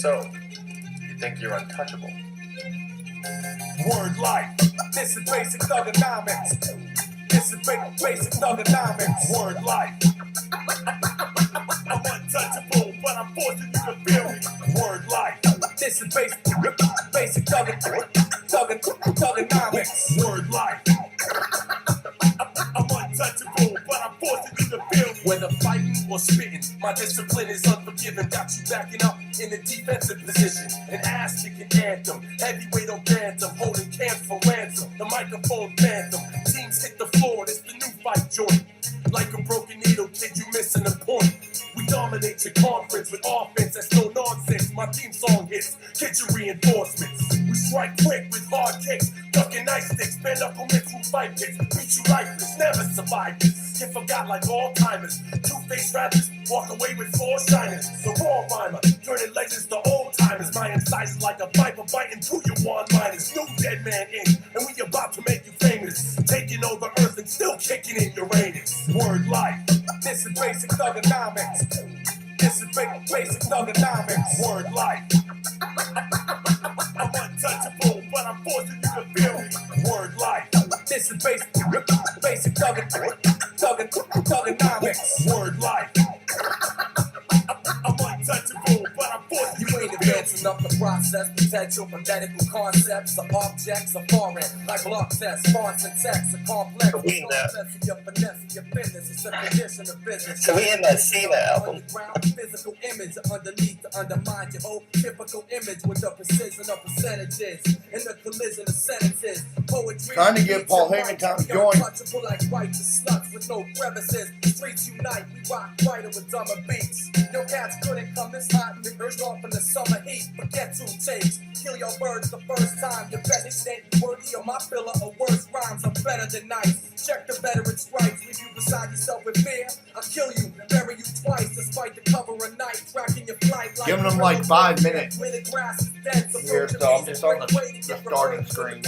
So, you think you're untouchable? Word life. This is basic thugonomics. This is basic thugonomics. Word life. I'm untouchable, but I'm forcing you to feel me. Word life. This is basic thugonomics. Word life. I'm untouchable, but I'm forcing you to feel me. Whether fighting or spitting, my discipline is unforgiving. Got you backing up in a defensive position. An ass-kicking anthem, heavyweight on bantam, holding camps for ransom. The microphone phantom, teams hit the floor. It's the new fight joint. Like a broken needle, kid, you missing the point. We dominate your conference with offense that's no nonsense. My theme song hits, get your reinforcements. We strike quick with hard kicks, ducking ice sticks, bend up on through fight pits. Beat you lifeless, never survive this. Get forgot like all timers. Two-faced rappers walk away with four shiners. The raw rhymer, turning legends to old timers. My incisors like a viper biting through your one-liners. New Dead Man Inc., and we about to make you famous. Taking over Earth and still kicking in Uranus. Word life. This is basic thugonomics. This is basic thugonomics. Word life. I'm untouchable, but I'm forcing you to feel me. Word life. This is basic thugonomics. Word life. I'm untouchable, but I'm forcing you ain't advancing up the process. Potential for medical concepts or objects are foreign, like block tests, fonts and texts are complex. So we in that Ncaa album. Physical image underneath to undermine your whole typical image with the precision of percentages and the collision of sentences. Poetry. Trying to get Paul Heyman time to join. Like righteous sluts with no crevices. Streets unite, we rock brighter with dumber beats. Your cats couldn't come this hot and urged off in the summer heat. Forget who takes. Kill your birds the first time. Your best ain't worthy of my filler or worse rhymes are better than nice. Check the veteran stripes. Leave you beside yourself with fear. I'll kill you, bury you twice despite the cover of night. Tracking your flight like giving them like 5 minutes. Where the grass is dead. Here, so I'm just on the starting screen.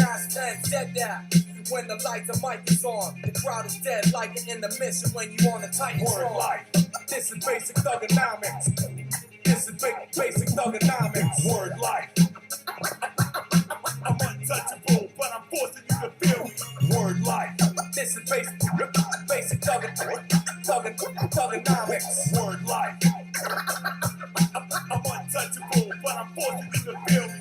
When the lights and mic is on, the crowd is dead like an intermission when you on a Titan song. Life. This is basic thugonomics. This is basic thugonomics. Word life. I'm untouchable, but I'm forcing you to feel me. Word life. This is basic thugonomics. Word life. I'm untouchable, but I'm forcing you to feel me.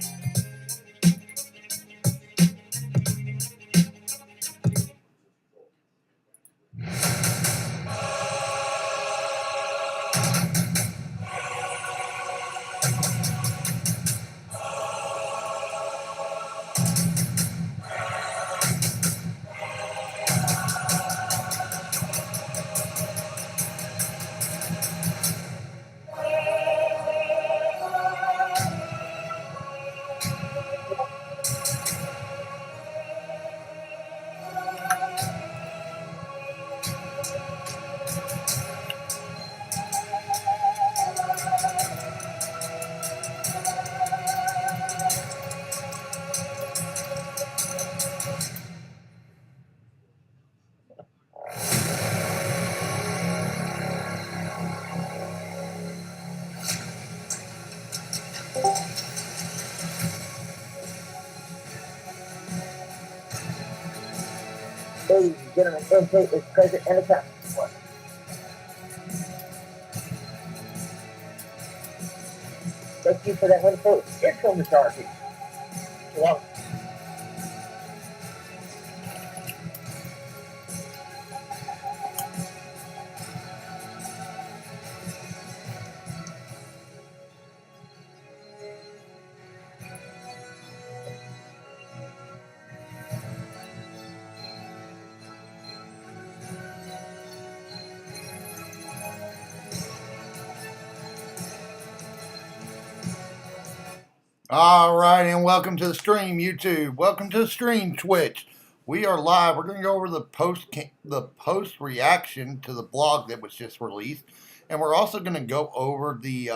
Ladies and gentlemen, Ncaa is present and accounted for. Thank you for that wonderful intro, Mr. RP. You're welcome. All right, and welcome to the stream, YouTube. Welcome to the stream, Twitch. We are live. We're going to go over the post reaction to the blog that was just released, and we're also going to go over the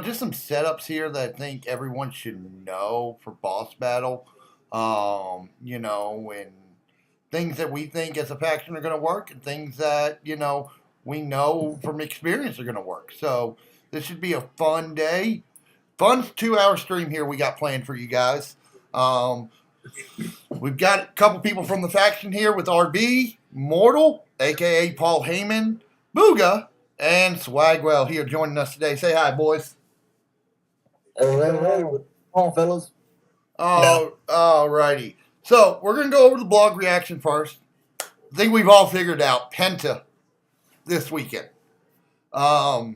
just some setups here that I think everyone should know for Boss Battle. And things that we think as a faction are going to work, and things that we know from experience are going to work. So this should be a fun day. fun 2 hour stream here we got planned for you guys. We've got a couple people from the faction here with RB, Mortal, aka Paul Heyman, Booga, and Swagwell here joining us today. Say hi, boys. Hey, come on, fellas. Oh, alrighty. So we're gonna go over the blog reaction first. I think we've all figured out Penta this weekend. Yeah.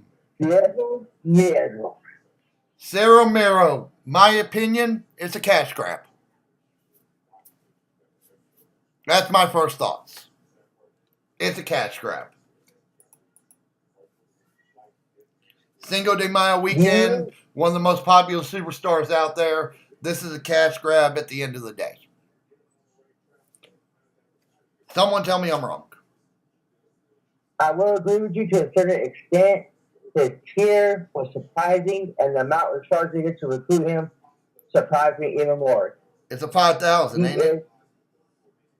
Sarah Mero, my opinion, it's a cash grab. That's my first thoughts. It's a cash grab. Cinco de Mayo weekend, one of the most popular superstars out there. This is a cash grab at the end of the day. Someone tell me I'm wrong. I will agree with you to a certain extent. The tier was surprising, and the amount of charge they get to recruit him surprised me even more. It's a 5,000, ain't it?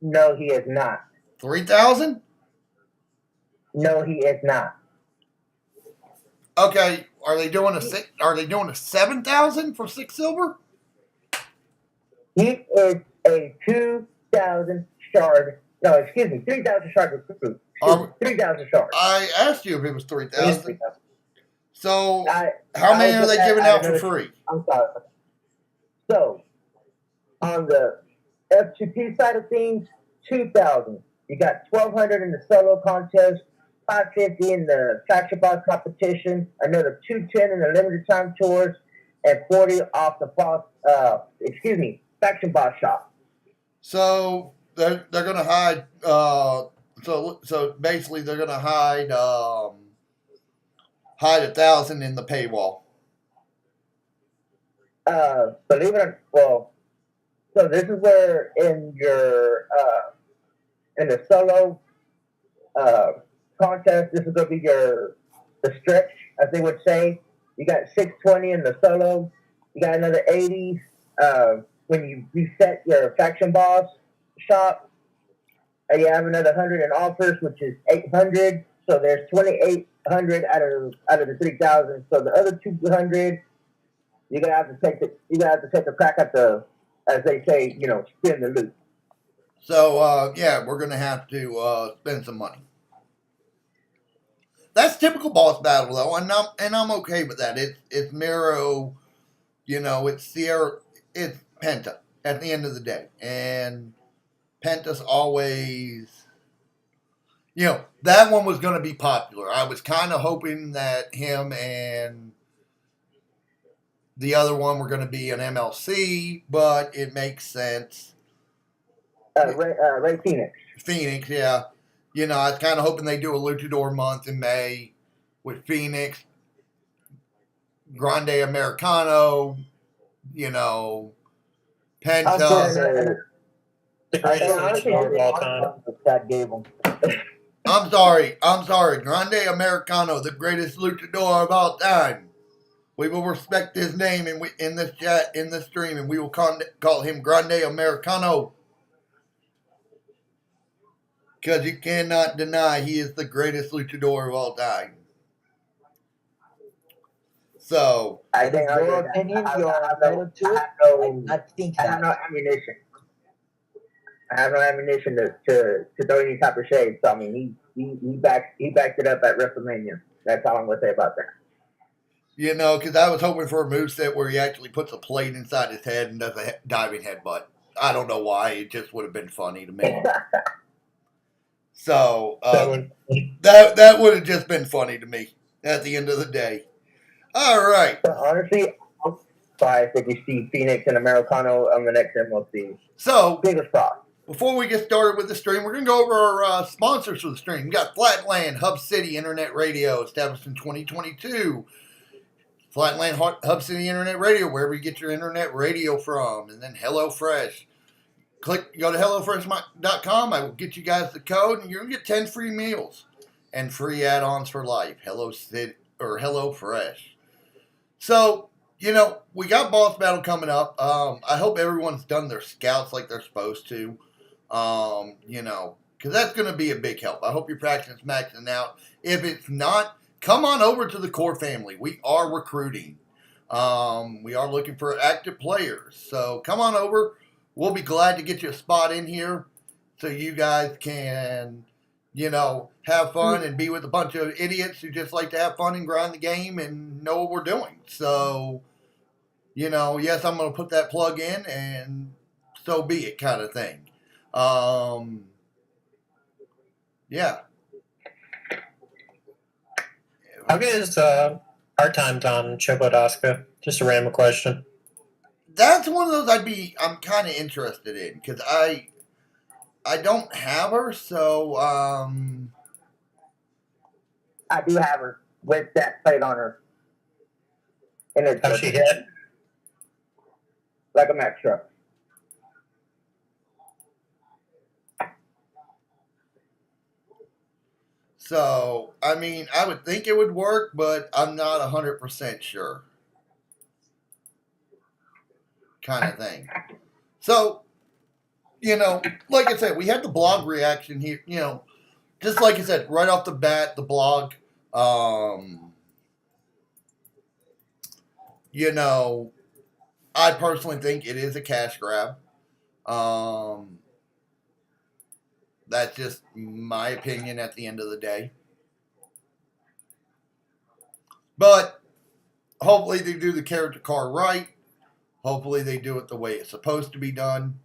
No, he is not. 3,000? No, he is not. Okay, are they doing a 7,000 for 6 silver? He is a 2,000 shard. No, excuse me, 3,000 shard recruit. 3,000 shards. I asked you if it was 3,000. So, how I many are they giving out for free? I'm sorry. So, on the F2P side of things, 2,000. You got 1,200 in the solo contest, 550 in the faction boss competition, another 210 in the limited time tours, and 40 off the boss. Faction boss shop. So they're gonna hide. So basically they're gonna hide 1,000 in the paywall. Believe it or well, so this is where in your in the solo contest, this is gonna be the stretch, as they would say. You got 620 in the solo. You got another 80 when you reset your faction boss shop. You have another 100 in offers, which is 800. So there's 2,800 out of the 3,000. So the other 200, you're gonna have to take the crack at the, as they say, spin the loot. So yeah, we're gonna have to spend some money. That's typical boss battle though, and I'm okay with that. It's Mero, it's Sierra, it's Penta at the end of the day, and Penta's always, that one was going to be popular. I was kind of hoping that him and the other one were going to be an MLC, but it makes sense. Ray Phoenix. Phoenix, yeah. I was kind of hoping they do a Luchador month in May with Phoenix, Grande Americano, Penta. The greatest luchador of all time. I'm sorry. Grande Americano, the greatest luchador of all time. We will respect his name in this chat, in this stream, and we will call him Grande Americano. Because you cannot deny he is the greatest luchador of all time. So, I think your opinion, I think I have no ammunition. I have no ammunition to throw any type of shade. So I mean, he backed it up at WrestleMania. That's all I'm gonna say about that. Because I was hoping for a moveset where he actually puts a plate inside his head and does a diving headbutt. I don't know why. It just would have been funny to me. So that would have just been funny to me at the end of the day. All right. But honestly, I'm surprised if you see Phoenix and Americano on the next MLC. So, biggest spot. Before we get started with the stream, we're going to go over our sponsors for the stream. We got Flatland Hub City Internet Radio, established in 2022. Flatland Hub City Internet Radio, wherever you get your internet radio from. And then HelloFresh. Go to HelloFresh.com. I will get you guys the code, and you're going to get 10 free meals and free add-ons for life. HelloFresh. So, we got Boss Battle coming up. I hope everyone's done their scouts like they're supposed to. Because that's going to be a big help. I hope your practice is maxing out. If it's not, come on over to the core family. We are recruiting. We are looking for active players. So come on over. We'll be glad to get you a spot in here so you guys can, have fun and be with a bunch of idiots who just like to have fun and grind the game and know what we're doing. So, yes, I'm going to put that plug in and so be it kind of thing. Yeah. How good is our times on Chobodaska? Just a random question. That's one of those I'm kind of interested in because I don't have her, so I do have her with that plate on her. And it's How's she hit? like a Mack truck. So, I would think it would work, but I'm not 100% sure. Kind of thing. So, like I said, we had the blog reaction here, just like I said, right off the bat, the blog, I personally think it is a cash grab. That's just my opinion at the end of the day. But hopefully they do the character card right. Hopefully they do it the way it's supposed to be done.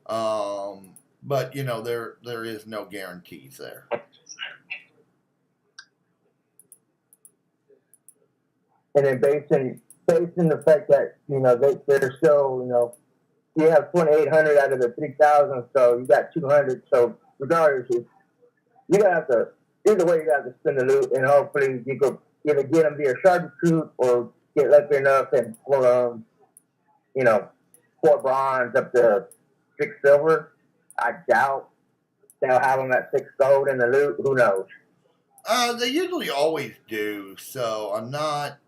But there is no guarantees there. And then based on the fact that they're still you have 2,800 out of the 3,000, so you got 200. So regardless, you gotta have to either way you have to spend the loot, and hopefully you could either get them via sharp recruit or get lucky enough and for 4 bronze up to 6 silver. I doubt they'll have them at 6 gold in the loot. Who knows? They usually always do, so I'm not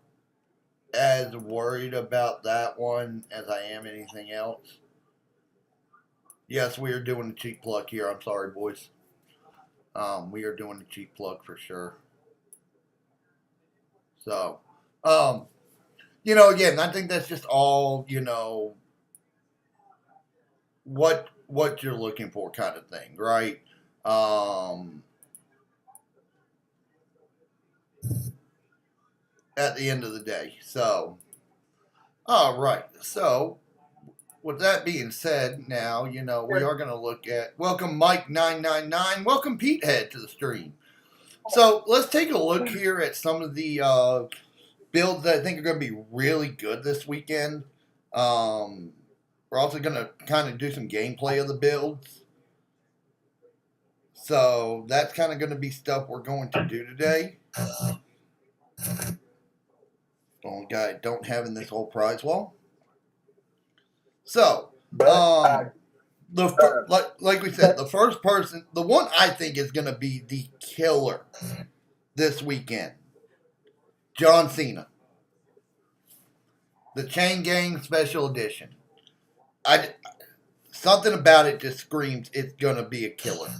as worried about that one as I am anything else. Yes, we are doing a cheap plug here. I'm sorry, boys. We are doing a cheap plug for sure. So, again, I think that's just all, what you're looking for kind of thing, right? At the end of the day. So, all right. So, with that being said, now, we are going to look at, welcome Mike999, welcome Pete Head to the stream. So, let's take a look here at some of the builds that I think are going to be really good this weekend. We're also going to kind of do some gameplay of the builds. So, that's kind of going to be stuff we're going to do today. Only guy I don't have in this whole prize wall. So, like we said, the first person, the one I think is going to be the killer this weekend, John Cena, the Chain Gang Special Edition. Something about it just screams it's going to be a killer.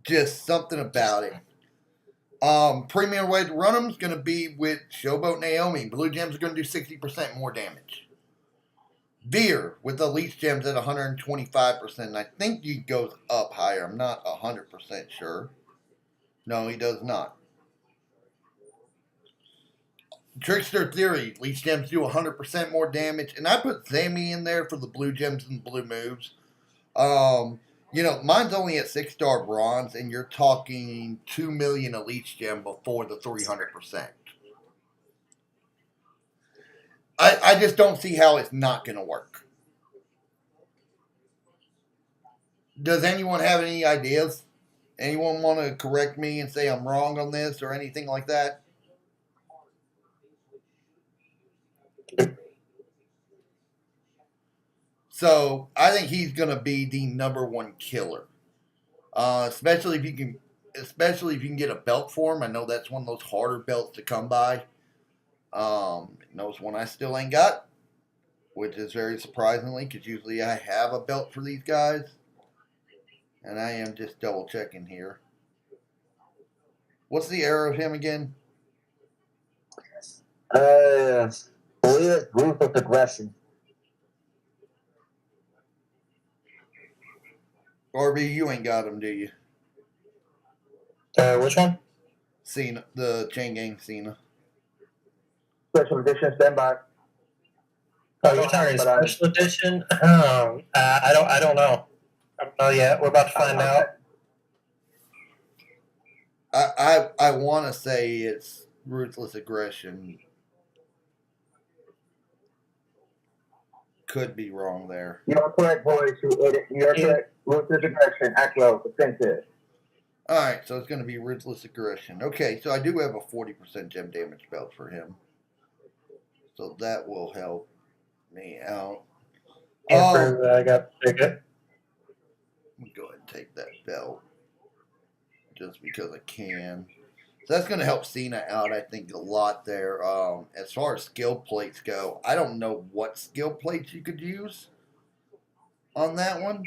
Just something about it. Premier way to run them is going to be with Showboat Naomi. Blue Gems are going to do 60% more damage. Veer with the Leech Gems at 125%. And I think he goes up higher. I'm not 100% sure. No, he does not. Trickster Theory. Leech Gems do 100% more damage. And I put Sammy in there for the Blue Gems and Blue Moves. Mine's only at 6-star bronze, and you're talking 2 million a Leech Gem before the 300%. I just don't see how it's not going to work. Does anyone have any ideas? Anyone want to correct me and say I'm wrong on this or anything like that? So I think he's going to be the number one killer, especially if you can get a belt for him. I know that's one of those harder belts to come by. Knows one I still ain't got, which is very surprisingly because usually I have a belt for these guys, and I am just double checking here. What's the era of him again? believe it's ruthless aggression. RB, you ain't got him, do you? Which one? Cena, the chain gang Cena. Special edition standby. Oh, you're talking special edition? I don't know. I don't know yet. We're about to find out. I want to say it's ruthless aggression. Could be wrong there. You're correct, boys. You're correct. Ruthless aggression. Act well. Defensive. All right, so it's going to be ruthless aggression. Okay, so I do have a 40% gem damage belt for him, so that will help me out. Can't prove that I got the ticket. Let me go ahead and take that belt just because I can. So that's going to help Cena out, I think, a lot there. As far as skill plates go, I don't know what skill plates you could use on that one.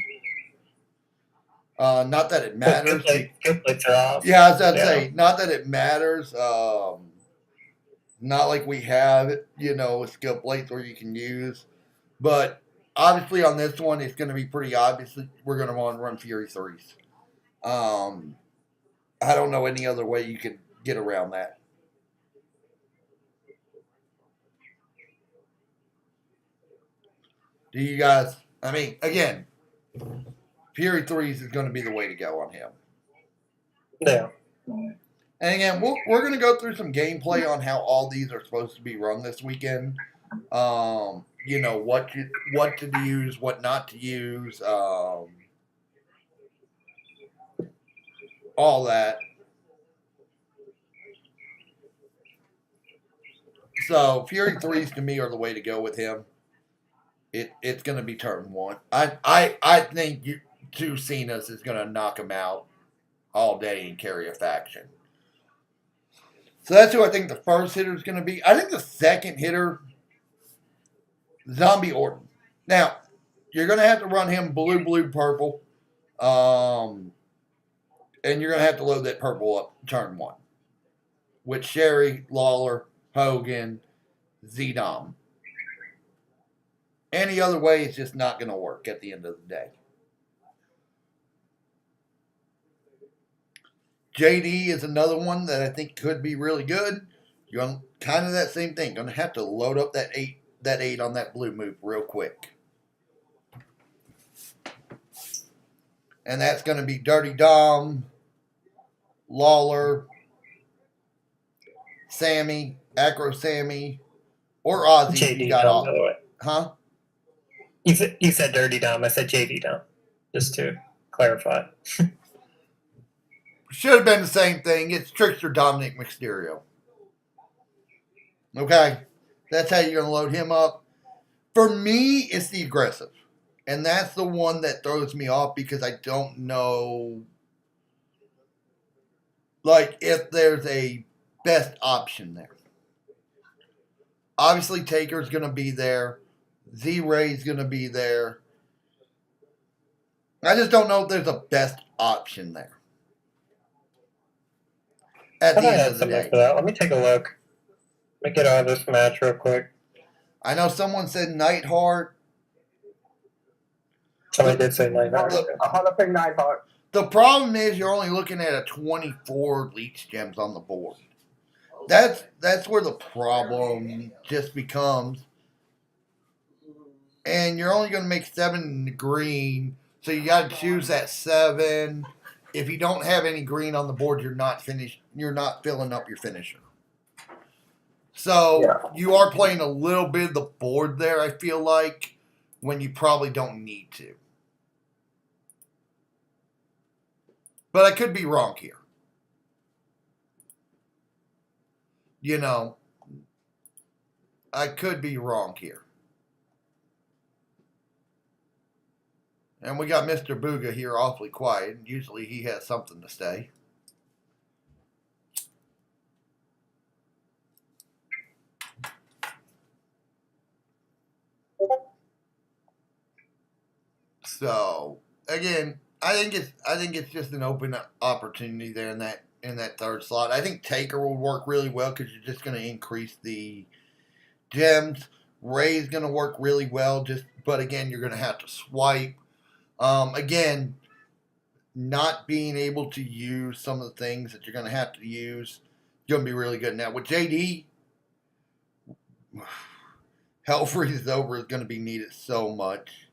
Not that it matters. Skill plates are off. Yeah, I was about to say, not that it matters. Not like we have, skill plates where you can use. But obviously on this one, it's going to be pretty obvious. We're going to want to run Fury 3s. I don't know any other way you could get around that. Do you guys, I mean, again, Fury 3s is going to be the way to go on him. Yeah. And again, we're going to go through some gameplay on how all these are supposed to be run this weekend. What to use, what not to use, all that. So Fury 3s to me are the way to go with him. It's going to be turn 1. I think two Cenas is going to knock him out all day and carry a faction. So that's who I think the first hitter is going to be. I think the second hitter, Zombie Orton. Now, you're going to have to run him blue, purple. And you're going to have to load that purple up turn 1. With Sherry, Lawler, Hogan, Z-Dom. Any other way, it's just not going to work at the end of the day. JD is another one that I think could be really good. You're on kind of that same thing. Going to have to load up that eight on that blue move real quick. And that's going to be Dirty Dom, Lawler, Sammy, Acro Sammy, or Ozzy. JD You got Dom, all, by the way. huh? You said Dirty Dom. I said JD Dom. Just to clarify. Should have been the same thing. It's Trickster Dominic Mysterio. Okay? That's how you're going to load him up. For me, it's the aggressive. And that's the one that throws me off because I don't know, if there's a best option there. Obviously, Taker's going to be there. Z-Ray's going to be there. I just don't know if there's a best option there. At the end of the day. For that. Let me take a look. Let me get out of this match real quick. I know someone said Neidhart. Somebody did say Neidhart. I want to pick Neidhart. The problem is you're only looking at a 24 leech gems on the board. That's where the problem just becomes. And you're only going to make 7 in the green, so you got to choose that 7. If you don't have any green on the board, you're not filling up your finisher. So you are playing a little bit of the board there, I feel like, when you probably don't need to. But I could be wrong here. I could be wrong here. And we got Mr. Booga here awfully quiet. Usually he has something to say. So, again, I think it's just an open opportunity there in that third slot. I think Taker will work really well because you're just going to increase the gems. Ray's going to work really well, but again, you're going to have to swipe. Again, not being able to use some of the things that you're going to have to use, going to be really good. Now, with JD, Hell Freezes Over is going to be needed so much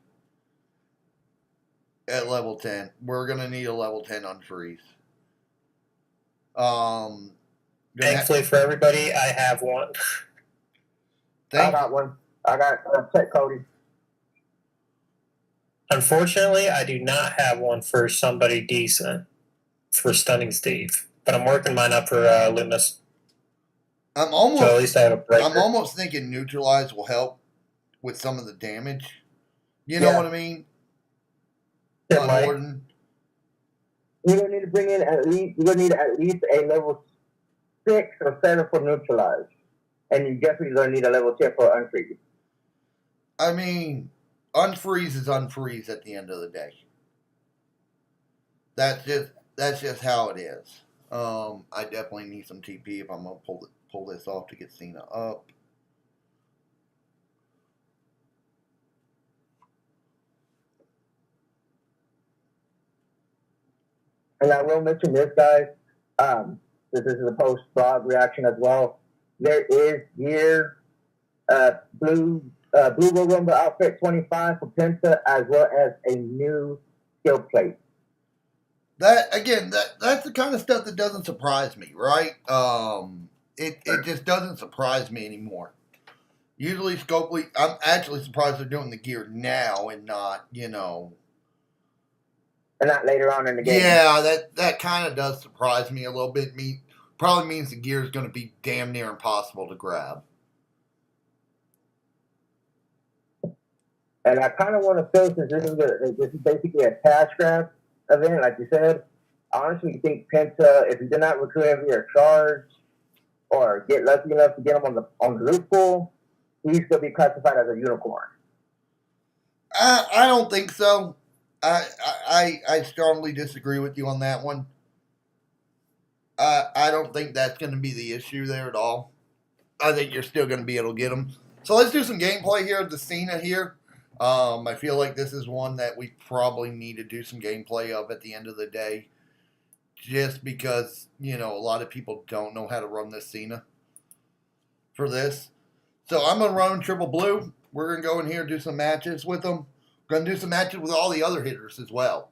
at level 10. We're going to need a level 10 unfreeze. Thankfully for everybody, I have one. I got one. I got Tech Cody. Unfortunately, I do not have one for somebody decent for Stunning Steve, but I'm working mine up for Luminous. So at least I have a breaker. I'm almost thinking Neutralize will help with some of the damage. You know what I mean? It might. You're gonna need to bring in you're gonna need at least a level 6 or 7 for Neutralize. And you definitely gonna need a level 10 for Unfreeze. I mean, unfreeze is unfreeze at the end of the day. That's just how it is. I definitely need some TP if I'm gonna pull this off to get Cena up. And I will mention this, guys. This is a post-blog reaction as well. There is gear, Blue Roll Rumble outfit 25 for Penta, as well as a new skill plate. That's the kind of stuff that doesn't surprise me, right? It just doesn't surprise me anymore. Usually, Scopely, I'm actually surprised they're doing the gear now and not, And not later on in the game. Yeah, that kind of does surprise me a little bit. Probably means the gear is going to be damn near impossible to grab. And I kind of want to feel, since this is basically a cash grab event, like you said, I honestly think Penta, if he did not recruit him via charge or get lucky enough to get him on the loot pool, he's going to be classified as a unicorn. I don't think so. I strongly disagree with you on that one. I don't think that's going to be the issue there at all. I think you're still going to be able to get them. So let's do some gameplay here of the Cena here. I feel like this is one that we probably need to do some gameplay of at the end of the day. Just because, a lot of people don't know how to run this Cena for this. So I'm going to run Triple Blue. We're going to go in here and do some matches with them. We're going to do some matches with all the other hitters as well.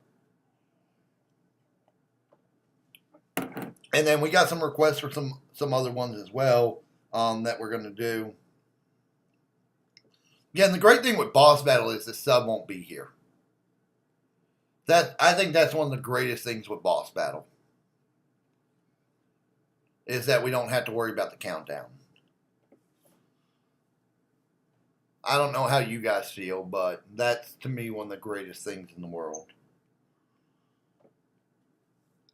And then we got some requests for some other ones as well that we're going to do. Again, the great thing with Boss Battle is the sub won't be here. I think that's one of the greatest things with Boss Battle. Is that we don't have to worry about the countdown. I don't know how you guys feel, but that's, to me, one of the greatest things in the world.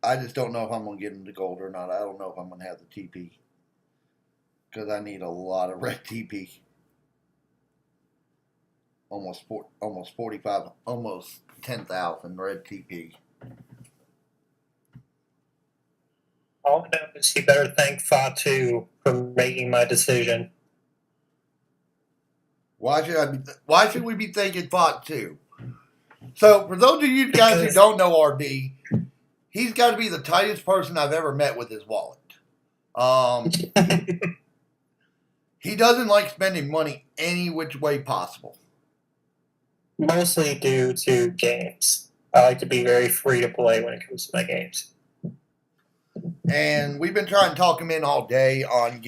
I just don't know if I'm going to get into gold or not. I don't know if I'm going to have the TP. Because I need a lot of red TP. Almost 45, almost 10,000 red TP. All I know is you better thank Fatu for making my decision. Why should we be thanking Fatu? So, for those of you guys who don't know RB, he's got to be the tightest person I've ever met with his wallet. He doesn't like spending money any which way possible. Mostly due to games. I like to be very free to play when it comes to my games. And we've been trying to talk him in all day on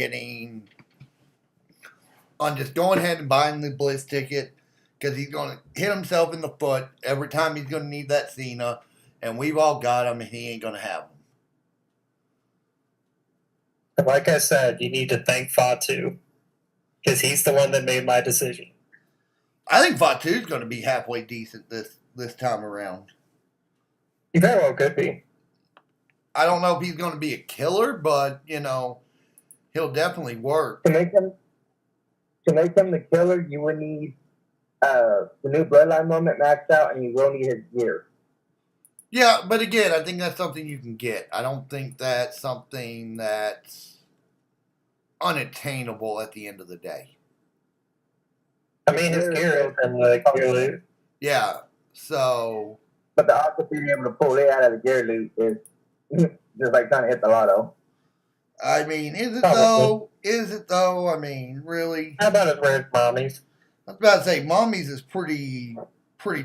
just going ahead and buying the Blitz ticket, because he's going to hit himself in the foot every time he's going to need that Cena, and we've all got him, and he ain't going to have him. Like I said, you need to thank Fatu, because he's the one that made my decision. I think Fatu's going to be halfway decent this time around. He very well could be. I don't know if he's going to be a killer, but, he'll definitely work. To make him the killer, you would need the new Bloodline moment maxed out, and you will need his gear. Yeah, but again, I think that's something you can get. I don't think that's something that's unattainable at the end of the day. I mean, his gear is in the gear loot. Yeah. So. But the odds of being able to pull it out of the gear loot is just like trying to hit the lotto. I mean, is it Probably. though? Is it though? I mean, really? How about as rare as mommies? I was about to say, mommies is pretty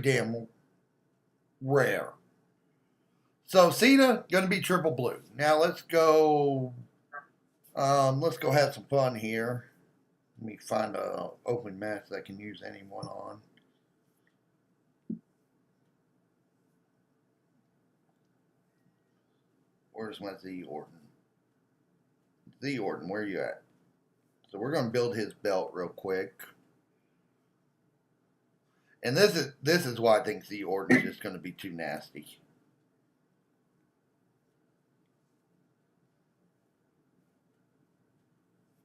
damn rare. So Cena gonna be triple blue. Now let's go. Let's go have some fun here. Let me find a open match that I can use anyone on. Where's my Z Orton? Z Orton, where are you at? So we're gonna build his belt real quick. And this is why I think Z Orton is just gonna be too nasty.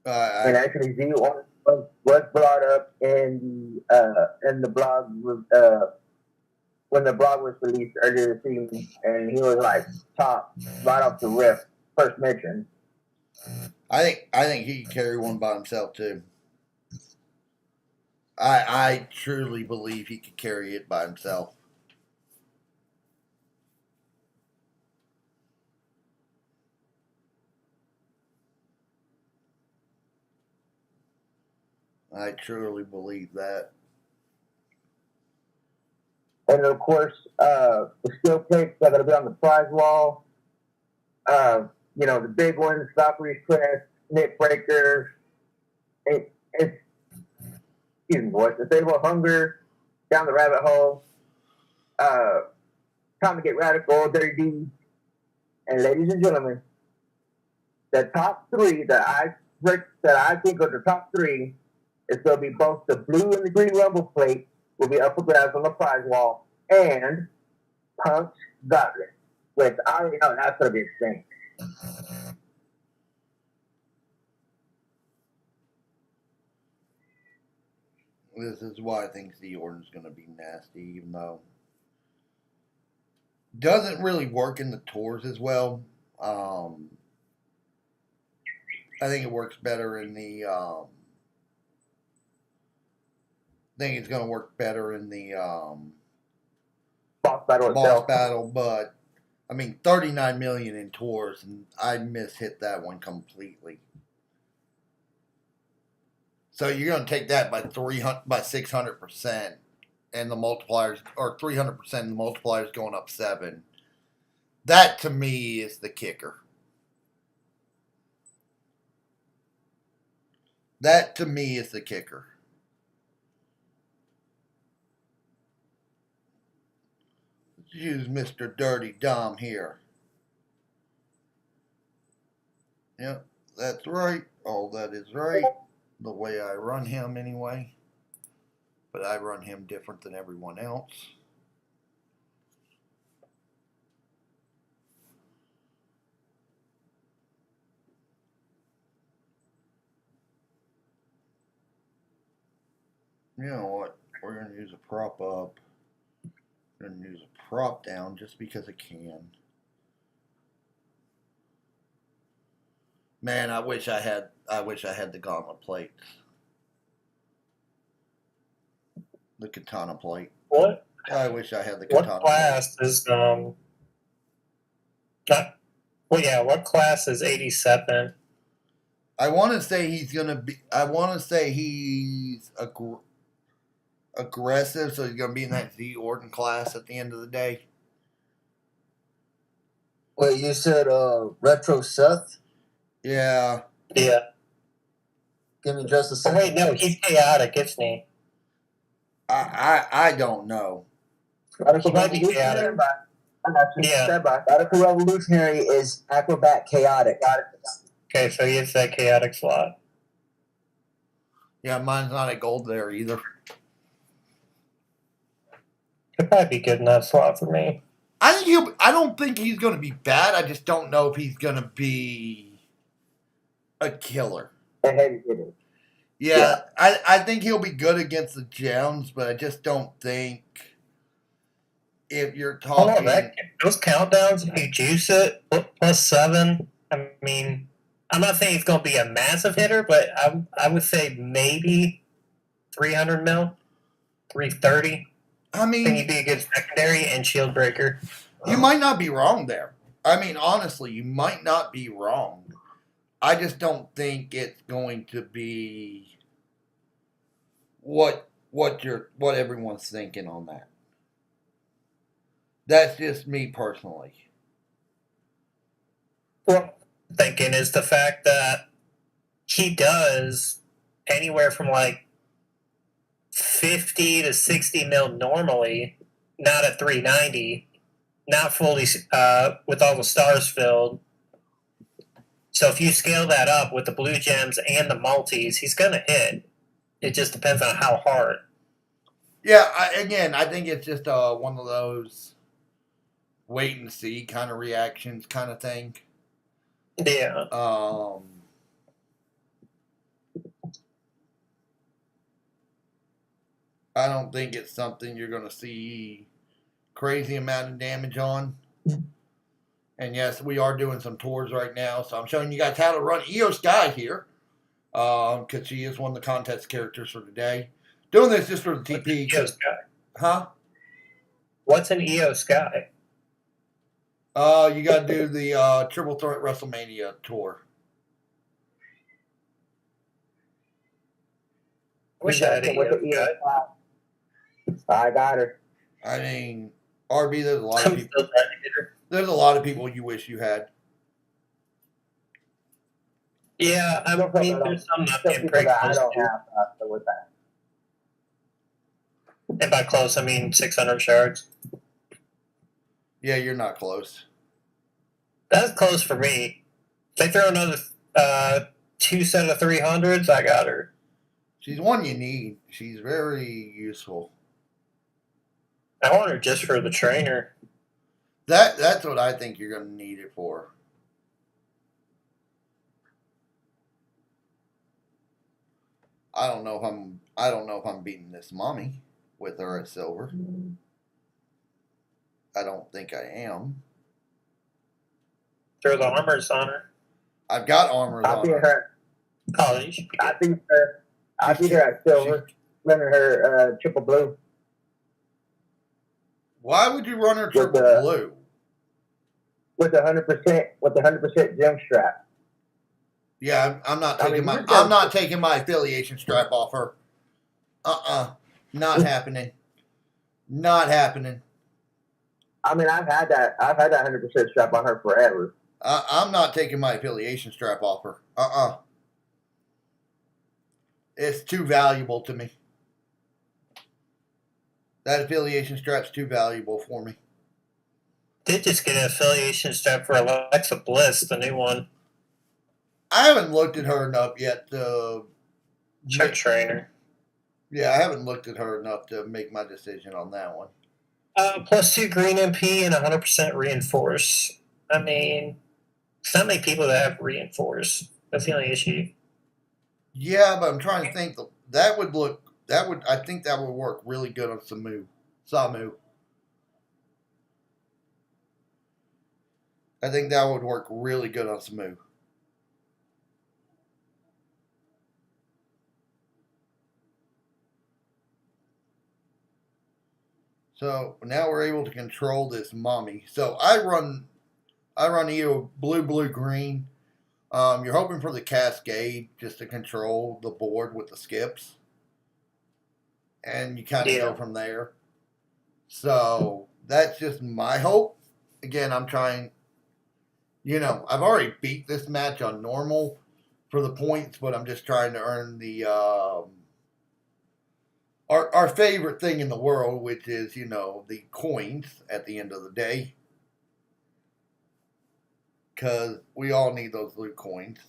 And actually, Z was brought up in the blog when the blog was released earlier this evening, and he was like top right off the rip, first mention. I think he can carry one by himself too. I truly believe he could carry it by himself. I truly believe that. And of course, the skill picks are going to be on the prize wall. You know, the big ones, Valkyrie's Quest, Nick Breaker. It's excuse me, boys. The Sable of Hunger, Down the Rabbit Hole, Time to Get Radical, Dirty Deeds. And ladies and gentlemen, the top three that I think are the top three is going to be both the blue and the green Rumble plate will be up for grabs on the prize wall, and Punk's Gauntlet, which I already know that's going to be insane. This is why I think Z Orton's going to be nasty, even though doesn't really work in the tours as well. I think it works better in the. I think it's going to work better in the Boss battle boss itself. battle, but I mean 39 million in tours, and I mishit that one completely. So you're going to take that by 600%, and the multipliers, or 300%, and the multipliers going up 7. That to me is the kicker. That to me is the kicker. Let's use Mr. Dirty Dom here. Yep, that's right. All that is right. The way I run him anyway. But I run him different than everyone else. You know what? We're going to use a prop up. We're going to use a prop down just because I can. Man, I wish I had the gauntlet plates. The katana plate. What? I wish I had the katana. What class is what class is 87? I want to say he's gonna be. I want to say he's aggressive, so he's gonna be in that Z Orton class at the end of the day. Wait, you said Retro Seth? Yeah. Yeah. Give me just a Oh, second. wait, no, he's chaotic, isn't he? I don't know. Radical He might be Revolutionary. chaotic. I got you. Yeah. Stand by. Radical Revolutionary is Acrobat Chaotic. Okay, so he is that chaotic slot. Yeah, mine's not at gold there either. Could probably be good in that slot for me. I don't think he's gonna be bad. I just don't know if he's gonna be a killer. A heavy hitter. Yeah. I think he'll be good against the gems, but I just don't think if you're talking. Those countdowns, if you juice it, +7, I mean, I'm not saying he's going to be a massive hitter, but I would say maybe 300 mil, 330. I I think he'd mean, be a good secondary and shield breaker. you might not be wrong there. I mean, honestly, you might not be wrong. I just don't think it's going to be what everyone's thinking on that. That's just me personally. Well, thinking is the fact that he does anywhere from like 50 to 60 mil normally, not at 390, not fully with all the stars filled. So if you scale that up with the blue gems and the multis, he's gonna hit. It just depends on how hard. Yeah, I think it's just one of those wait and see kind of reactions kind of thing. Yeah. I don't think it's something you're going to see crazy amount of damage on. And yes, we are doing some tours right now, so I'm showing you guys how to run Ncaa here, because she is one of the contest characters for today. Doing this just for the TP. EOS guy. Huh? What's an EOS guy? You got to do the Triple Threat WrestleMania tour. I wish I had an EOS guy. I got her. I mean, RB, there's a lot I'm of people. still trying to get her. There's a lot of people you wish you had. Yeah, I mean, there's some not being People pretty that I close don't to. have with that. And by close, I mean 600 shards. Yeah, you're not close. That's close for me. If they throw another 2 set of 300s, I got her. She's one you need. She's very useful. I want her just for the trainer. That's what I think you're going to need it for. I don't know if I'm beating this mommy with her at silver. I don't think I am. Throw the armors on her. I've got armors I on beat her. her. Oh, you should be I good. beat her at silver. Running her triple blue. Why would you run her With triple the- blue? With the 100% gem strap. Yeah, I'm not I taking mean, I'm not taking my affiliation strap off her. Not happening. Not happening. I mean, I've had that 100% strap on her forever. I'm not taking my affiliation strap off her. It's too valuable to me. That affiliation strap's too valuable for me. Did just get an affiliation strap for Alexa Bliss, the new one. I haven't looked at her enough yet to Check trainer. Yeah, I haven't looked at her enough to make my decision on that one. +2 green MP and 100% reinforce. I mean, there's not many people that have reinforce. That's the only issue. Yeah, but I'm trying to think. I think that would work really good on Samu. I think that would work really good on Samu. So now we're able to control this mommy. So I run EO blue, green. You're hoping for the cascade just to control the board with the skips. And you kind of go from there. So that's just my hope. Again, I'm trying, I've already beat this match on normal for the points, but I'm just trying to earn the our favorite thing in the world, which is, the coins at the end of the day. Because we all need those loot coins.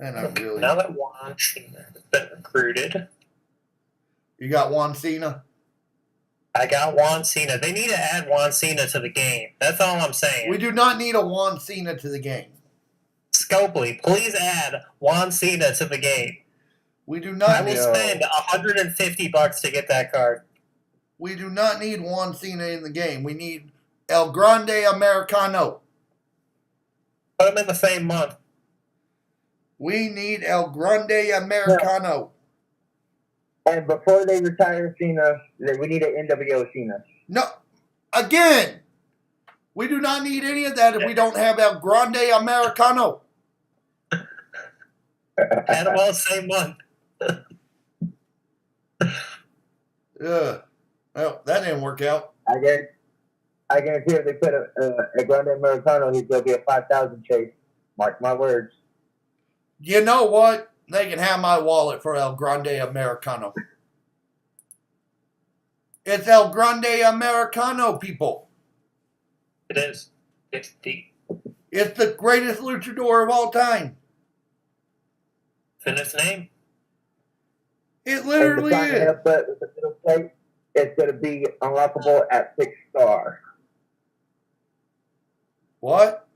And I really... Now that Juan Cena has been recruited. You got Juan Cena? I got Juan Cena. They need to add Juan Cena to the game. That's all I'm saying. We do not need a Juan Cena to the game. Scopely, please add Juan Cena to the game. We do not. I will spend $150 to get that card. We do not need Juan Cena in the game. We need El Grande Americano. Put him in the same month. We need El Grande Americano. And before they retire Cena, we need an NWO Cena. No, again, we do not need any of that if we don't have El Grande Americano. Had them all same one. Well, that didn't work out. I guarantee if they put a Grande Americano, he's going to be a 5,000 chase. Mark my words. You know what? They can have my wallet for El Grande Americano. It's El Grande Americano, people. It is. It's deep. It's the greatest luchador of all time. In its name. It literally and the is. Headbutt with the middle plate, it's going to be unlockable at 6-star. What?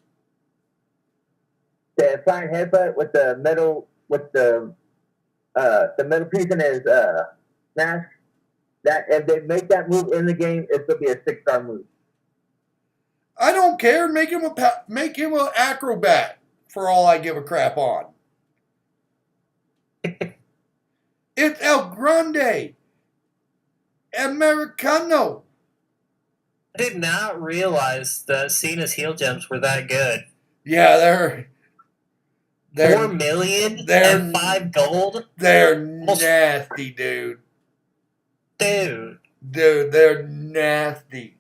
The flying headbutt with the middle middle piece in his mask. That if they make that move in the game, it's going to be a 6-star move. I don't care. Make him an acrobat for all I give a crap on. It's El Grande Americano. I did not realize that Cena's heel gems were that good. Yeah, they're 4 million they're- and 5 gold? they're nasty, dude. Dude. Dude, they're nasty.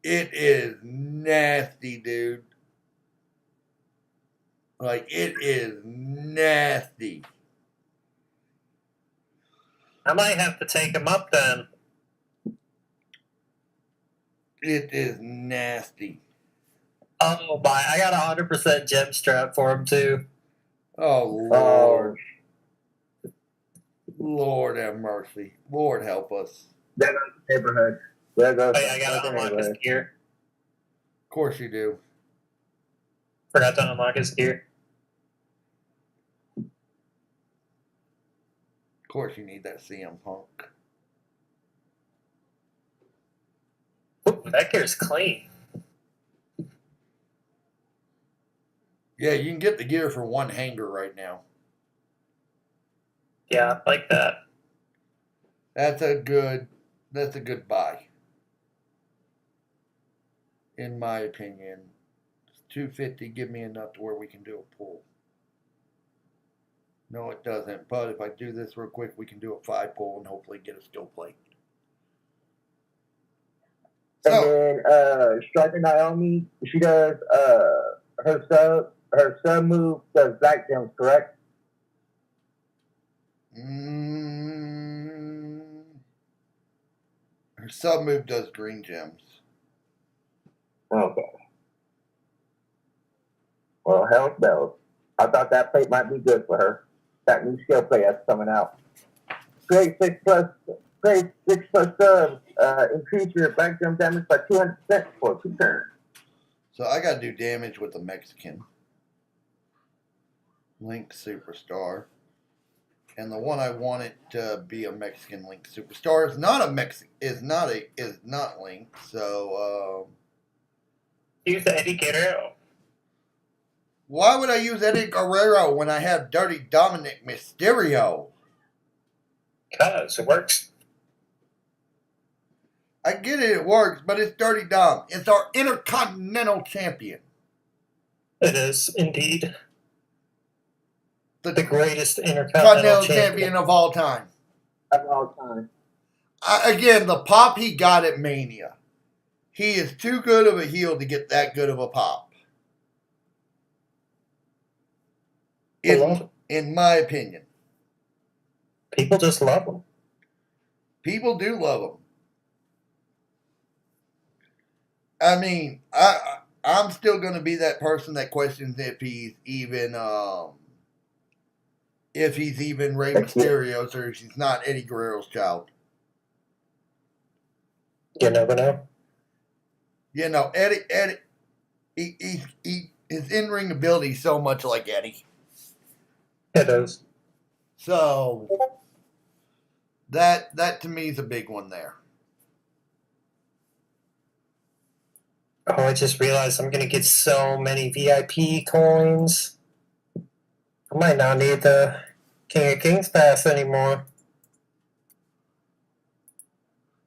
It is nasty, dude. Like, it is nasty. I might have to take him up then. It is nasty. Oh my, I got a 100% gem strap for him too. Oh, Lord. Lord have mercy. Lord help us. There goes the neighborhood. There goes Wait, I gotta unlock his gear. Of course you do. Forgot to unlock his gear. Of course you need that CM Punk. Ooh, that gear's clean. Yeah, you can get the gear for one hanger right now. Yeah, I like that. That's a good buy. In my opinion. $250 give me enough to where we can do a pull. No, it doesn't. But if I do this real quick, we can do a 5 pull and hopefully get a skill plate. And So, then Striker Naomi, she does her sub move does black gems, correct? her sub move does green gems. Okay. Well, hell's bells. I thought that plate might be good for her. That new skill plate that's coming out. Grade 6 plus subs increase your black gem damage by 200% for 2 turns. So I got to do damage with the Mexican. Link Superstar. And the one I wanted to be a Mexican Link Superstar is not not Link. So Use the Eddie Guerrero. why would I use Eddie Guerrero when I have Dirty Dominic Mysterio? Because it works. I get it works, but it's Dirty Dom. It's our Intercontinental Champion. It is indeed The the greatest Continental Intercontinental Champion of all time. Of all time. Again, the pop he got at Mania. He is too good of a heel to get that good of a pop. In my opinion. People just love him. People do love him. I mean, I'm still going to be that person that questions if he's even Rey Mysterio's or if he's not Eddie Guerrero's child. You never know. You know, Eddie, his in-ring ability is so much like Eddie. It is. So that to me is a big one there. Oh, I just realized I'm gonna get so many VIP coins. I might not need the King of Kings pass anymore.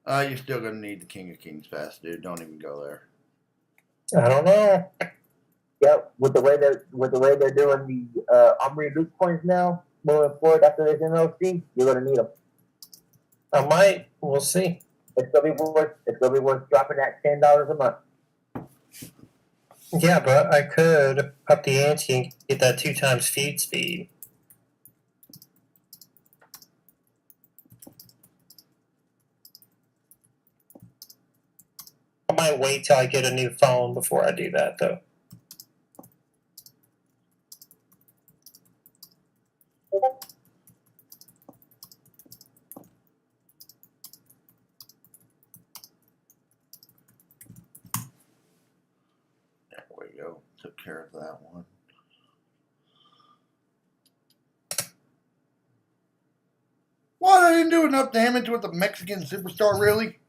You're still gonna need the King of Kings pass, dude. Don't even go there. I don't know. Yep, with the way they're doing the Omri loot coins now, moving forward after this MLC, you're gonna need them. I might. We'll see. It's gonna be worth dropping that $10 a month. Yeah, but I could up the ante and get that 2 times feed speed. I might wait till I get a new phone before I do that, though. There we go. Took care of that one. What? I didn't do enough damage with the Mexican superstar, really?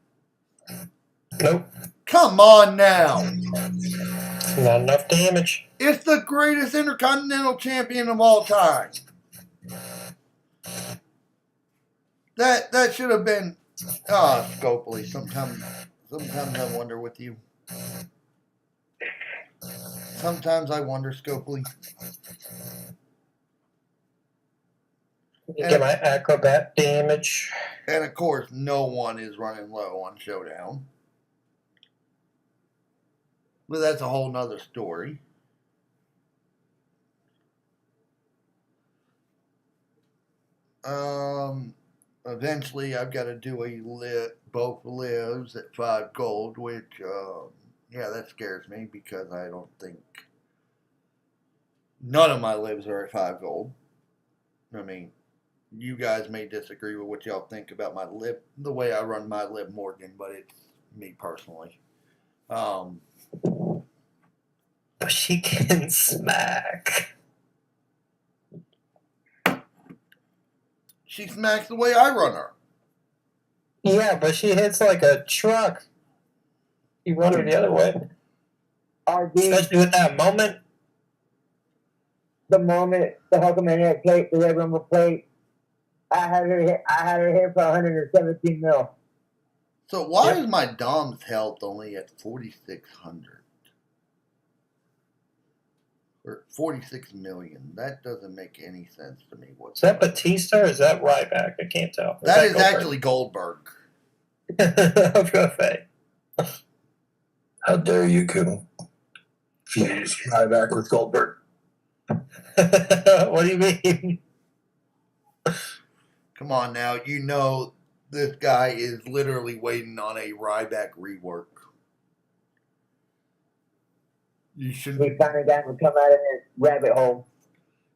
Nope. Come on now. Not enough damage. It's the greatest intercontinental champion of all time. That should have been Scopely. Sometimes I wonder with you. Sometimes I wonder, Scopely. Get my acrobat damage. And of course, no one is running low on Showdown. But that's a whole nother story. Eventually I've got to do both lives at 5 gold, which, yeah, that scares me because I don't think none of my lives are at 5 gold. I mean, you guys may disagree with what y'all think about my live, the way I run my Liv Morgan, but it's me personally. But she can smack. She smacks the way I run her. Yeah, but she hits like a truck. You run her the other way. Especially with that moment. The moment the Hulkamaniac plate, the Red Rumble plate, I had her hit for 117 mil. So why is my Dom's health only at 4,600? Or 46 million. That doesn't make any sense to me Is that whatsoever. Batista or is that Ryback? I can't tell. That is actually Goldberg. I was gonna say. How dare you confuse Ryback with Goldberg? What do you mean? Come on now, you know this guy is literally waiting on a Ryback rework. You should. We finally got him to come out of his rabbit hole.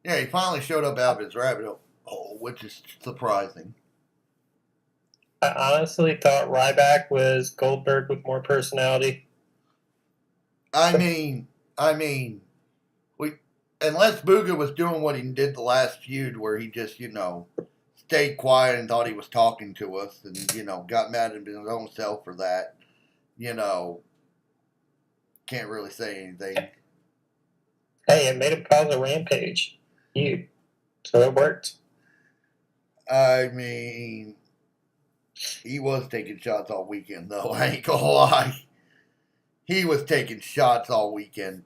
Yeah, he finally showed up out of his rabbit hole, which is surprising. I honestly thought Ryback was Goldberg with more personality. I mean, unless Booga was doing what he did the last feud, where he just, stayed quiet and thought he was talking to us, and got mad at his own self for that. Can't really say anything. Hey, it made him cause a rampage. So it worked. I mean, he was taking shots all weekend, though. I ain't gonna lie. He was taking shots all weekend.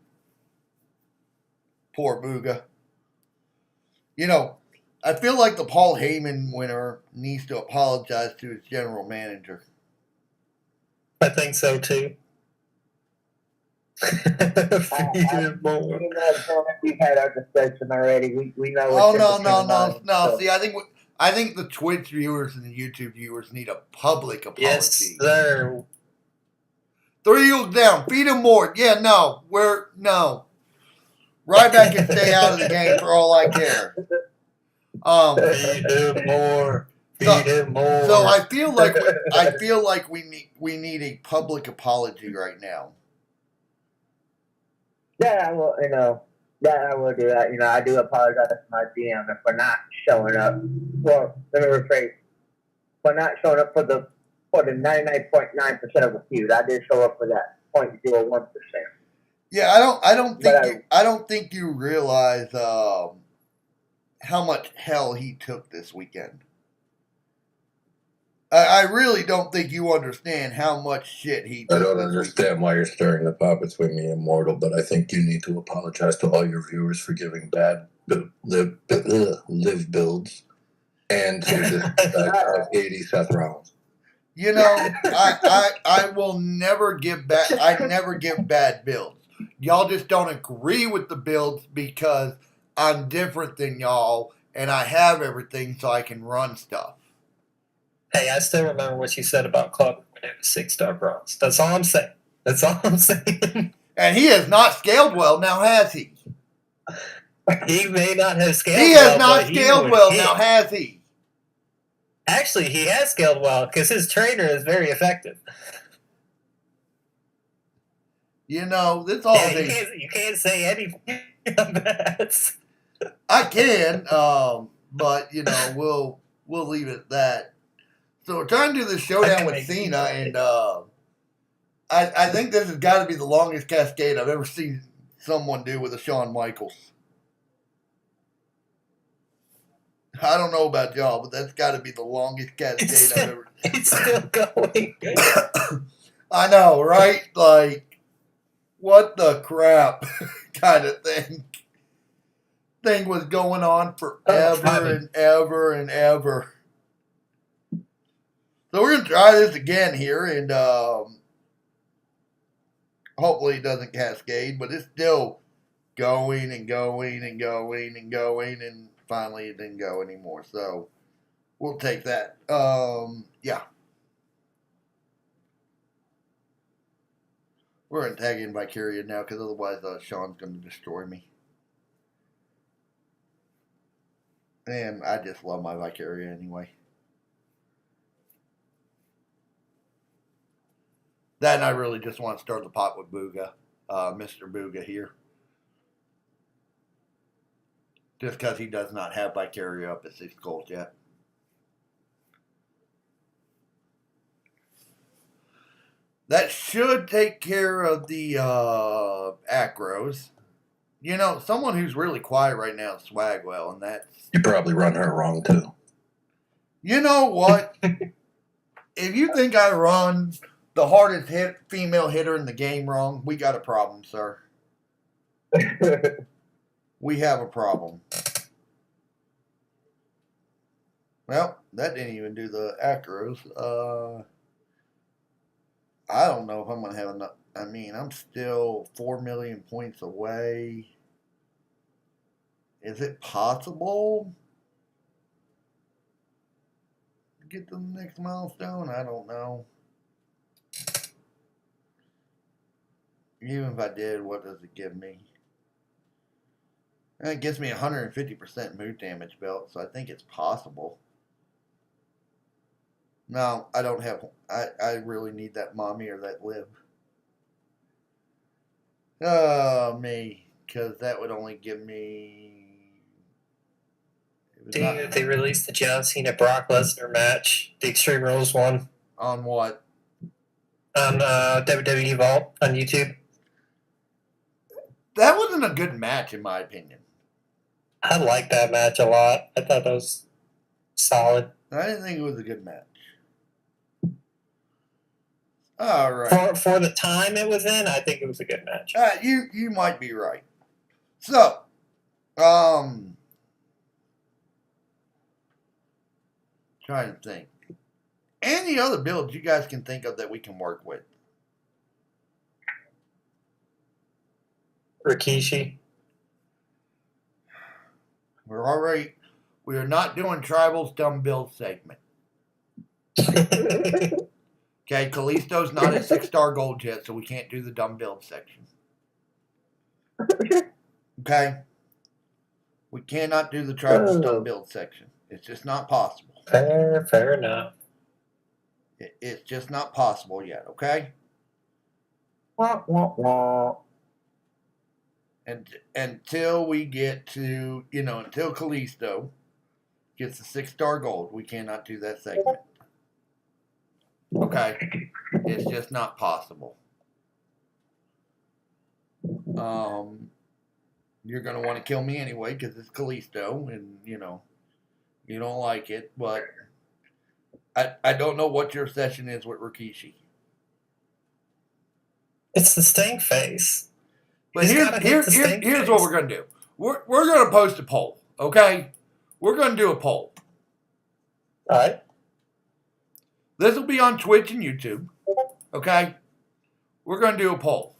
Poor Booga. I feel like the Paul Heyman winner needs to apologize to his general manager. I think so too. More. We've had our discussion already. We know. Oh no. See, I think the Twitch viewers and the YouTube viewers need a public apology. Yes, sir. 3 Eagles down. Feed him more. Yeah, no. No. Ryback can stay out of the game for all I care. Feed him more. Feed him more. So I feel like we need a public apology right now. That I will, that I will do. I do apologize to my GM for not showing up. Well, let me rephrase. For not showing up for the 99.9% of the feud. I did show up for that. 0.01%. Yeah, But I don't think you realize how much hell he took this weekend. I really don't think you understand how much shit he took. I don't this understand why you're stirring the pot between me and Mortal, but I think you need to apologize to all your viewers for giving bad live builds and to the 80 Seth Rollins. You know, I will never give bad. I never give bad builds. Y'all just don't agree with the builds because I'm different than y'all and I have everything so I can run stuff. Hey, I still remember what you said about Club when it was 6-star bronze. That's all I'm saying. That's all I'm saying. And he has not scaled well now, has he? He may not have scaled He well. has not but he scaled would well hit. now, has he? Actually, he has scaled well because his trainer is very effective. You know, this all Yeah, you can't say anything about that. I can, but you know, we'll leave it at that. So we're trying to do this showdown with Cena, and I think this has got to be the longest cascade I've ever seen someone do with a Shawn Michaels. I don't know about y'all, but that's got to be the longest cascade I've ever. It's still going. I know, right? Like, what the crap, kind of thing. Thing was going on forever and ever and ever. So we're gonna try this again here, and hopefully it doesn't cascade, but it's still going and going and going and going, and finally it didn't go anymore. So we'll take that. Yeah. We're gonna tag in Vicarious now because otherwise Sean's gonna destroy me. And I just love my Vicarious anyway. That and I really just want to start the pot with Booga, Mr. Booga here. Just because he does not have Vicarious up at 6 gold yet. That should take care of the acros. You know, someone who's really quiet right now is Swagwell, and that's... You probably run her wrong, too. You know what? If you think I run the hardest female hitter in the game wrong, we got a problem, sir. We have a problem. Well, that didn't even do the acros. I don't know if I'm going to have enough. I mean, I'm still 4 million points away. Is it possible to get to the next milestone? I don't know. Even if I did, what does it give me? It gives me 150% mood damage belt, so I think it's possible. No, I don't have... I really need that mommy or that Liv. Oh, me. Because that would only give me... They released the John Cena Brock Lesnar match, the Extreme Rules one. On what? On WWE Vault on YouTube. That wasn't a good match, in my opinion. I liked that match a lot. I thought that was solid. I didn't think it was a good match. All right. For the time it was in, I think it was a good match. You might be right. So, trying to think. Any other builds you guys can think of that we can work with? Rikishi. We are not doing Tribal's dumb build segment. Okay, Kalisto's not at 6-star gold yet, so we can't do the dumb build section. Okay? We cannot do the Tribal's dumb build section. It's just not possible. Fair enough. It's just not possible yet, okay? And until we get to, until Kalisto gets the 6-star gold, we cannot do that segment. Okay? It's just not possible. You're going to want to kill me anyway because it's Callisto, and you don't like it. But I don't know what your session is with Rikishi. It's the stink face. But He's here's gotta hit the stink here's face. what we're going to do. We're going to post a poll, okay? We're going to do a poll. All right. This will be on Twitch and YouTube, okay? We're going to do a poll.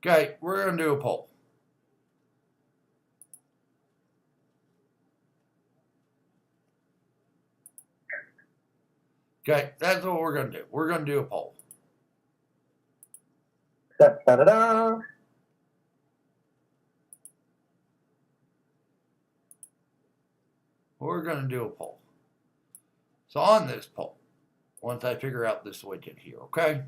Okay, we're going to do a poll. Okay, that's what we're going to do. We're going to do a poll. Da-da-da. We're going to do a poll. So on this poll, once I figure out this widget here, okay?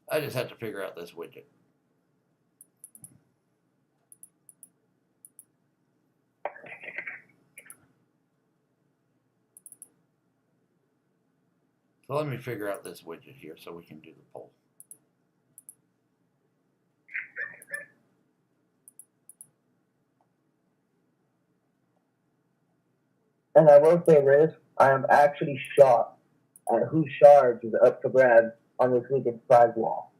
I just have to figure out this widget. So let me figure out this widget here so we can do the poll. And I will say this, I am actually shocked at whose shards is up for grabs on this weekend's prize wall.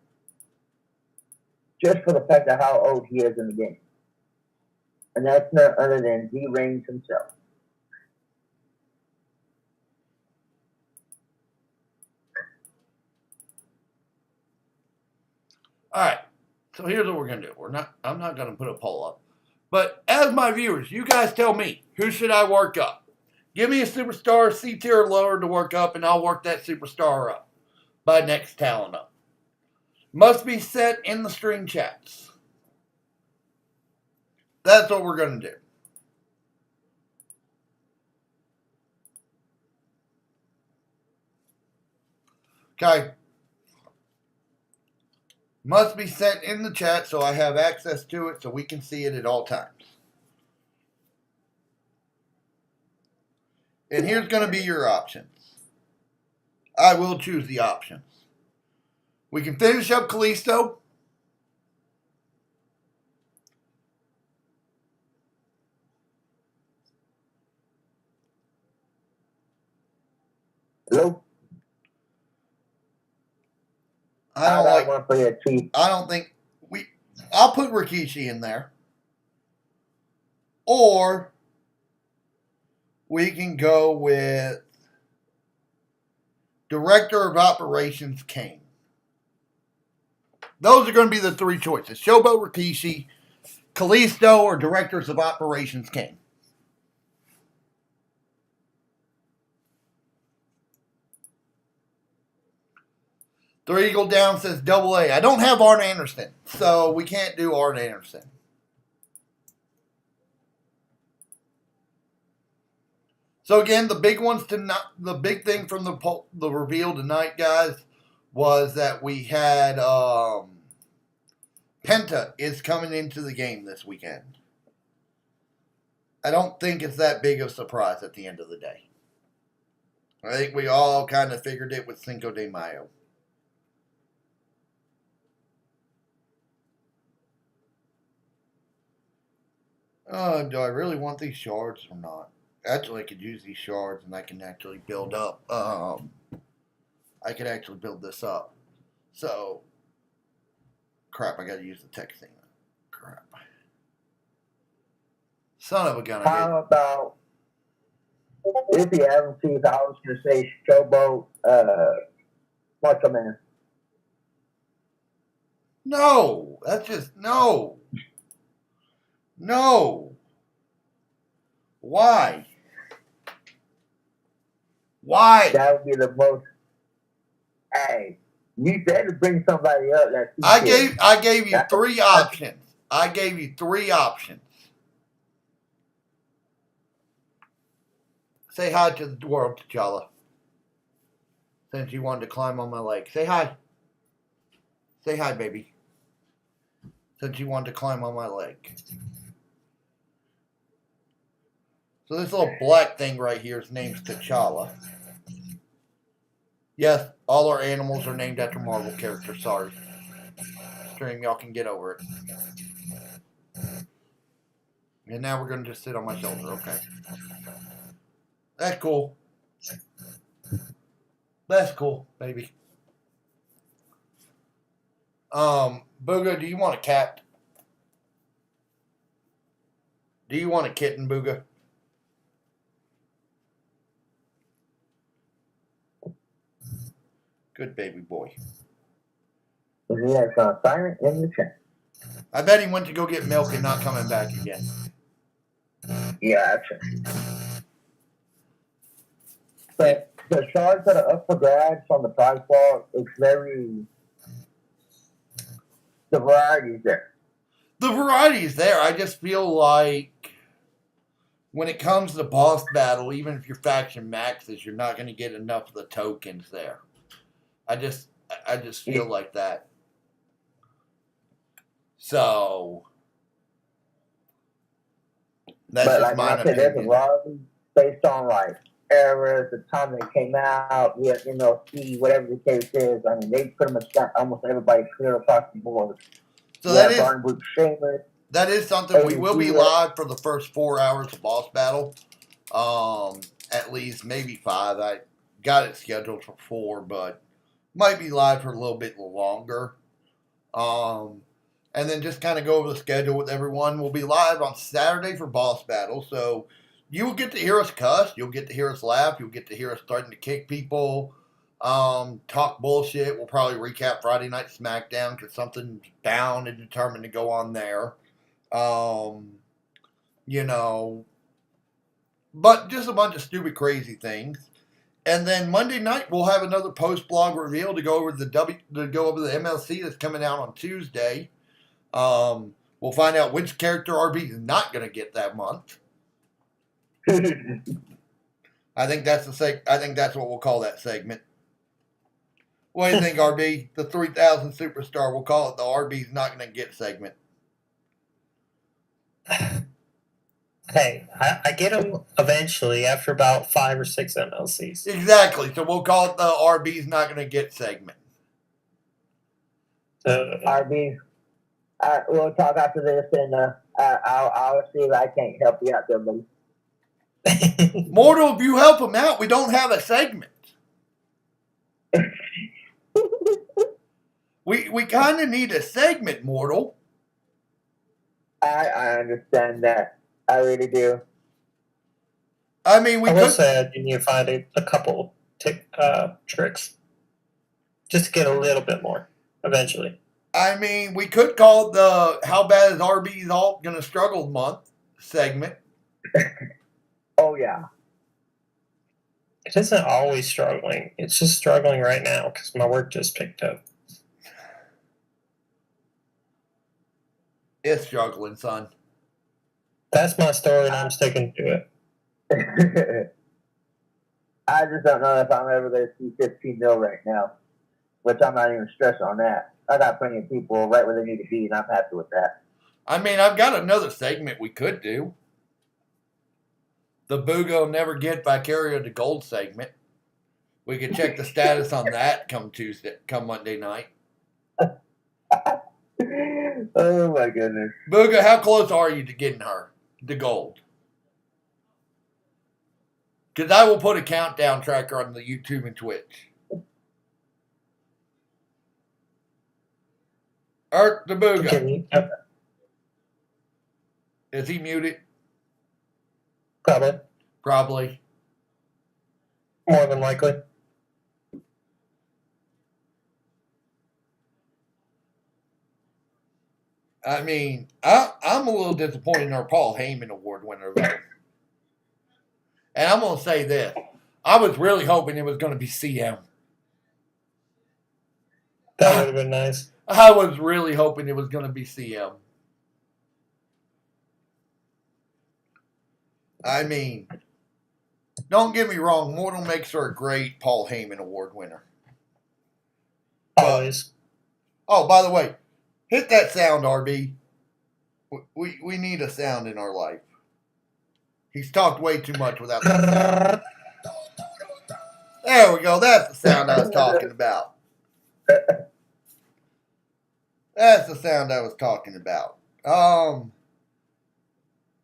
Just for the fact of how old he is in the game. And that's none other than Z Reigns himself. All right. So here's what we're gonna do. I'm not gonna put a poll up. But as my viewers, you guys tell me, who should I work up? Give me a superstar C tier or lower to work up, and I'll work that superstar up by next talent up. Must be set in the stream chats. That's what we're gonna do. Okay. Must be sent in the chat so I have access to it so we can see it at all times. And here's going to be your options. I will choose the options. We can finish up Callisto. Hello? I don't one for you, Chief. I don't think I'll put Rikishi in there. Or we can go with Director of Operations Kane. Those are going to be the three choices. Showboat Rikishi, Callisto, or Directors of Operations Kane. Three Eagle Down says double A. I don't have Arn Anderson, so we can't do Arn Anderson. So again, the big thing from the reveal tonight, guys, was that we had Penta is coming into the game this weekend. I don't think it's that big of a surprise at the end of the day. I think we all kind of figured it with Cinco de Mayo. Do I really want these shards or not? Actually, I could use these shards and I can actually build up. I could actually build this up. So, crap, I gotta use the text thing. Crap. Son of a gun. How about, if you haven't seen, I was going to say Showboat, Macho Man. No, that's just, no. No. Why? Why? That would be the most. Hey, you better bring somebody up. I gave you three options. I gave you three options. Say hi to the world, T'Challa. Since you wanted to climb on my leg. Say hi. Say hi, baby. Since you wanted to climb on my leg. So this little black thing right here is named T'Challa. Yes, all our animals are named after Marvel characters. Sorry. Stream, y'all can get over it. And now we're going to just sit on my shoulder. Okay. That's cool. That's cool, baby. Booga, do you want a cat? Do you want a kitten, Booga? Good baby boy. He has gone silent in the chat. I bet he went to go get milk and not coming back again. Yeah, actually. But the shards that are up for grabs on the prize ball, it's very. The variety's there. The variety is there. I just feel like when it comes to boss battle, even if your faction maxes, you're not going to get enough of the tokens there. I just feel like that. So that's but just like my I said, there's a opinion. variety based on like eras, the time they came out, yeah, MLC, whatever the case is. I mean, they pretty much got almost everybody clear across the board. So that is Burn Boot Shameless. that is something we will be live for the first 4 hours of boss battle. At least maybe 5. I got it scheduled for 4, but might be live for a little bit longer. And then just kind of go over the schedule with everyone. We'll be live on Saturday for boss battle, so you will get to hear us cuss. You'll get to hear us laugh. You'll get to hear us starting to kick people, talk bullshit. We'll probably recap Friday Night SmackDown because something's bound and determined to go on there. You know, but just a bunch of stupid, crazy things. And then Monday night we'll have another post blog reveal to go over the MLC that's coming out on Tuesday. We'll find out which character RB is not going to get that month. I think that's what we'll call that segment. What do you think, RB? The 3000 Superstar. We'll call it the RB's not going to get segment. Hey, I get them eventually after about 5 or 6 MLCs. Exactly. So we'll call it the RB's not going to get segment. RB, we'll talk after this, and I'll see if I can't help you out there, buddy. Mortal, if you help him out, we don't have a segment. We kind of need a segment, Mortal. I understand that. I really do. I mean, we I will could say I do need to find a couple tricks just to get a little bit more eventually. I mean, we could call it the How Bad is RB's Alt Gonna Struggle Month segment. Oh, yeah. It isn't always struggling. It's just struggling right now because my work just picked up. It's struggling, son. That's my story, and I'm sticking to it. I just don't know if I'm ever going to see 15 mil right now, which I'm not even stressing on that. I got plenty of people right where they need to be, and I'm happy with that. I mean, I've got another segment we could do. The Boogo Never Get Vicario to Gold segment. We could check the status on that come Monday night. Oh, my goodness. Booga, how close are you to getting her to gold? Because I will put a countdown tracker on the YouTube and Twitch. Art the Booga. Is he muted? Probably. Probably. More than likely. I mean, I'm a little disappointed in our Paul Heyman Award winner, though. And I'm going to say this. I was really hoping it was going to be CM. That would have been nice. I was really hoping it was going to be CM. I mean, don't get me wrong. Mortal makes her a great Paul Heyman Award winner. Always. Oh, by the way, hit that sound, RB. We need a sound in our life. He's talked way too much without that sound. There we go. That's the sound I was talking about. That's the sound I was talking about.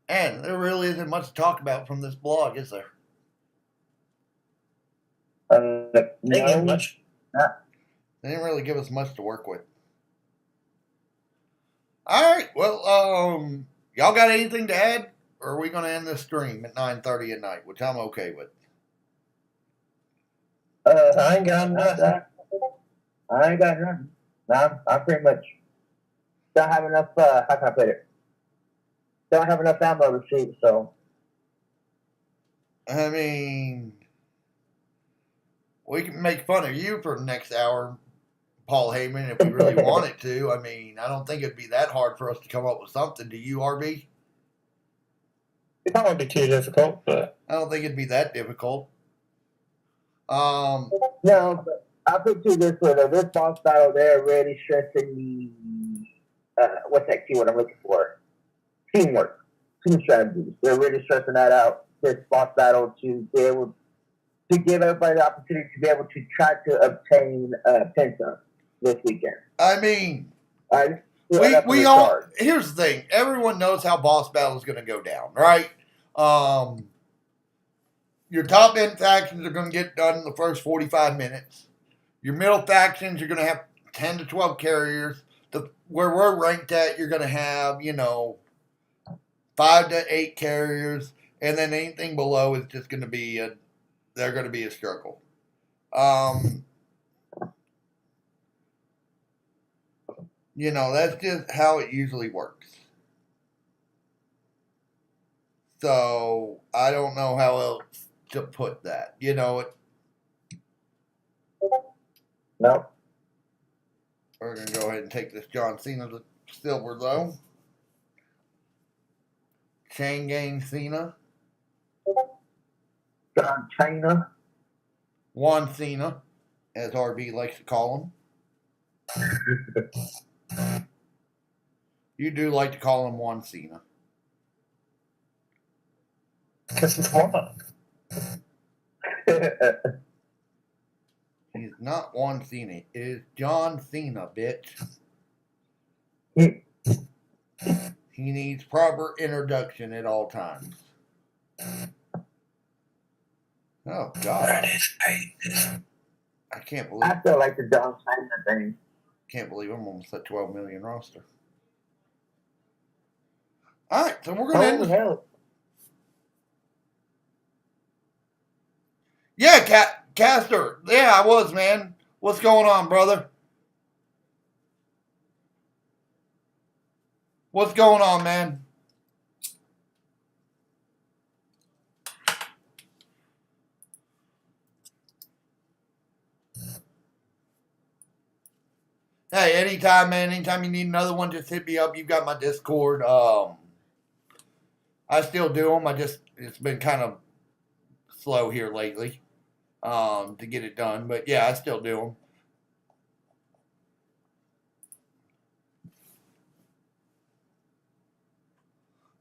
And there really isn't much to talk about from this blog, is there? Ain't much. They didn't really give us much to work with. All right. Well, y'all got anything to add? Or are we going to end this stream at 9:30 at night, which I'm okay with? I ain't got nothing. I ain't got nothing. No, I'm pretty much don't have enough. How can I put it? Don't have enough ammo to shoot. So I mean, we can make fun of you for the next hour, Paul Heyman, if we really wanted to. I mean, I don't think it'd be that hard for us to come up with something. Do you, RB? It won't be too difficult, but I don't think it'd be that difficult. no, but I'll put you this way though. This boss battle, they're really stressing the what's that keyword I'm looking for? Teamwork, team strategies. They're really stressing that out. This boss battle to be able to give everybody the opportunity to be able to try to obtain Penta this weekend. I mean, we all. Here's the thing. Everyone knows how boss battle is going to go down, right? Your top end factions are going to get done in the first 45 minutes. Your middle factions, you're going to have 10 to 12 carriers. Where we're ranked at, you're going to have, 5 to 8 carriers, and then anything below is just going to be they're going to be a struggle. That's just how it usually works. So I don't know how else to put that. No. We're going to go ahead and take this John Cena to silver, though. Chain Gang Cena. John China. Juan Cena, as RB likes to call him. You do like to call him Juan Cena. because it's Juan. He's not Juan Cena. It is John Cena, bitch. He needs proper introduction at all times. Oh, God. I can't believe I feel like the John China thing. Can't believe I'm almost at 12 million roster. All right, so we're going to end this. Hell. Yeah, Caster. Yeah, I was, man. What's going on, brother? What's going on, man? Hey, anytime, man. Anytime you need another one, just hit me up. You've got my Discord. I still do them. It's been kind of slow here lately to get it done. But yeah, I still do them.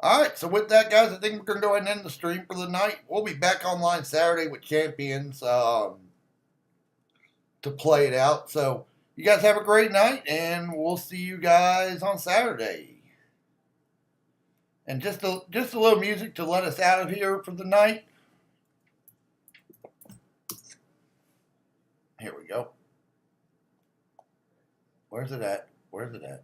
All right, so with that, guys, I think we're going to go ahead and end the stream for the night. We'll be back online Saturday with Champions to play it out. So you guys have a great night, and we'll see you guys on Saturday. And just a little music to let us out of here for the night. Here we go. Where's it at? Where's it at?